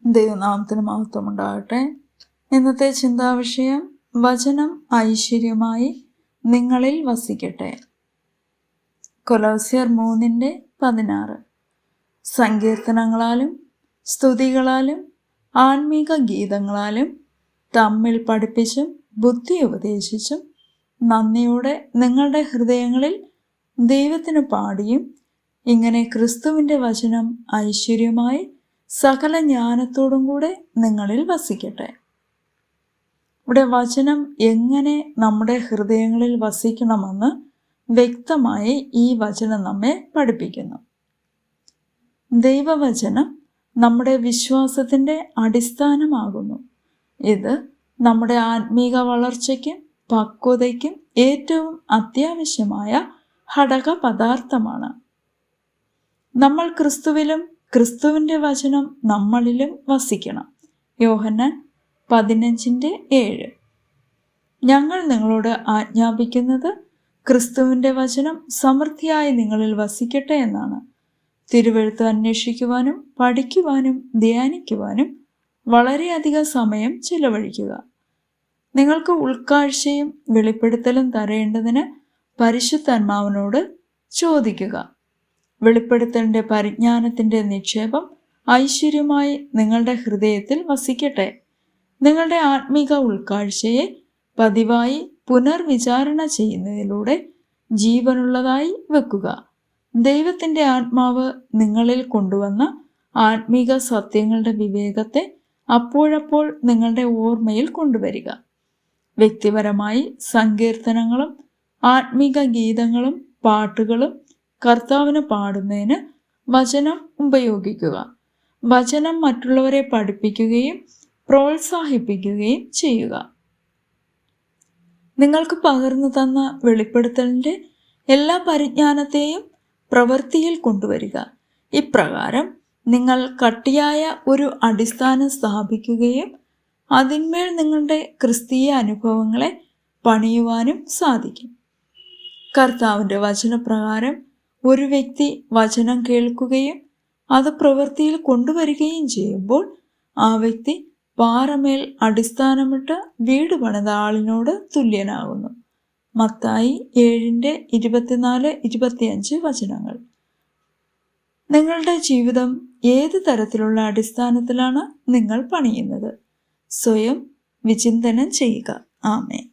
ദൈവനാമത്തിന് മഹത്വം ഉണ്ടാകട്ടെ. ഇന്നത്തെ ചിന്താവിഷയം വചനം ഐശ്വര്യമായി നിങ്ങളിൽ വസിക്കട്ടെ. കൊലോസ്യർ 3:16. സങ്കീർത്തനങ്ങളാലും സ്തുതികളാലും ആത്മീക ഗീതങ്ങളാലും തമ്മിൽ പഠിപ്പിച്ചും ബുദ്ധി ഉപദേശിച്ചും നന്ദിയോടെ നിങ്ങളുടെ ഹൃദയങ്ങളിൽ ദൈവത്തിന് പാടിയും ഇങ്ങനെ ക്രിസ്തുവിൻ്റെ വചനം ഐശ്വര്യമായി സകല ജ്ഞാനത്തോടും കൂടെ നിങ്ങളിൽ വസിക്കട്ടെ. ഇവിടെ വചനം എങ്ങനെ നമ്മുടെ ഹൃദയങ്ങളിൽ വസിക്കണമെന്ന് വ്യക്തമായി ഈ വചനം നമ്മെ പഠിപ്പിക്കുന്നു. ദൈവവചനം നമ്മുടെ വിശ്വാസത്തിൻ്റെ അടിസ്ഥാനമാകുന്നു. ഇത് നമ്മുടെ ആത്മീക വളർച്ചയ്ക്കും പക്വതയ്ക്കും ഏറ്റവും അത്യാവശ്യമായ ഘടക പദാർത്ഥമാണ്. നമ്മൾ ക്രിസ്തുവിലും ക്രിസ്തുവിൻ്റെ വചനം നമ്മളിലും വസിക്കണം. യോഹന്നാൻ 15:7. ഞങ്ങൾ നിങ്ങളോട് ആജ്ഞാപിക്കുന്നത് ക്രിസ്തുവിൻ്റെ വചനം സമൃദ്ധിയായി നിങ്ങളിൽ വസിക്കട്ടെ എന്നാണ്. തിരുവെഴുത്ത് അന്വേഷിക്കുവാനും പഠിക്കുവാനും ധ്യാനിക്കുവാനും വളരെയധികം സമയം ചിലവഴിക്കുക. നിങ്ങൾക്ക് ഉൾക്കാഴ്ചയും വെളിപ്പെടുത്തലും തരേണ്ടതിന് പരിശുദ്ധാത്മാവിനോട് ചോദിക്കുക. വെളിപ്പെടുത്തലിൻ്റെ പരിജ്ഞാനത്തിൻ്റെ നിക്ഷേപം ഐശ്വര്യമായി നിങ്ങളുടെ ഹൃദയത്തിൽ വസിക്കട്ടെ. നിങ്ങളുടെ ആത്മീക ഉൾക്കാഴ്ചയെ പതിവായി പുനർവിചാരണ ചെയ്യുന്നതിലൂടെ ജീവനുള്ളതായി വെക്കുക. ദൈവത്തിൻ്റെ ആത്മാവ് നിങ്ങളിൽ കൊണ്ടുവന്ന ആത്മീക സത്യങ്ങളുടെ വിവേകത്തെ അപ്പോഴപ്പോൾ നിങ്ങളുടെ ഓർമ്മയിൽ കൊണ്ടുവരിക. വ്യക്തിപരമായി സങ്കീർത്തനങ്ങളും ആത്മീക ഗീതങ്ങളും പാട്ടുകളും കർത്താവിന് പാടുന്നതിന് വചനം ഉപയോഗിക്കുക. വചനം മറ്റുള്ളവരെ പഠിപ്പിക്കുകയും പ്രോത്സാഹിപ്പിക്കുകയും ചെയ്യുക. നിങ്ങൾക്ക് പകർന്നു തന്ന വെളിപ്പെടുത്തലിൻ്റെ എല്ലാ പരിജ്ഞാനത്തെയും പ്രവൃത്തിയിൽ കൊണ്ടുവരിക. ഇപ്രകാരം നിങ്ങൾ കട്ടിയായ ഒരു അടിസ്ഥാനം സ്ഥാപിക്കുകയും അതിന്മേൽ നിങ്ങളുടെ ക്രിസ്തീയ അനുഭവങ്ങളെ പണിയുവാനും സാധിക്കും. കർത്താവിൻ്റെ വചനപ്രകാരം ഒരു വ്യക്തി വചനം കേൾക്കുകയും അത് പ്രവൃത്തിയിൽ കൊണ്ടുവരികയും ചെയ്യുമ്പോൾ ആ വ്യക്തി പാറമേൽ അടിസ്ഥാനമിട്ട് വീട് പണിത ആളിനോട് തുല്യനാകുന്നു. മത്തായി 7:24-25 വചനങ്ങൾ. നിങ്ങളുടെ ജീവിതം ഏത് തരത്തിലുള്ള അടിസ്ഥാനത്തിലാണ് നിങ്ങൾ പണിയുന്നത്? സ്വയം വിചിന്തനം ചെയ്യുക. ആമേൻ.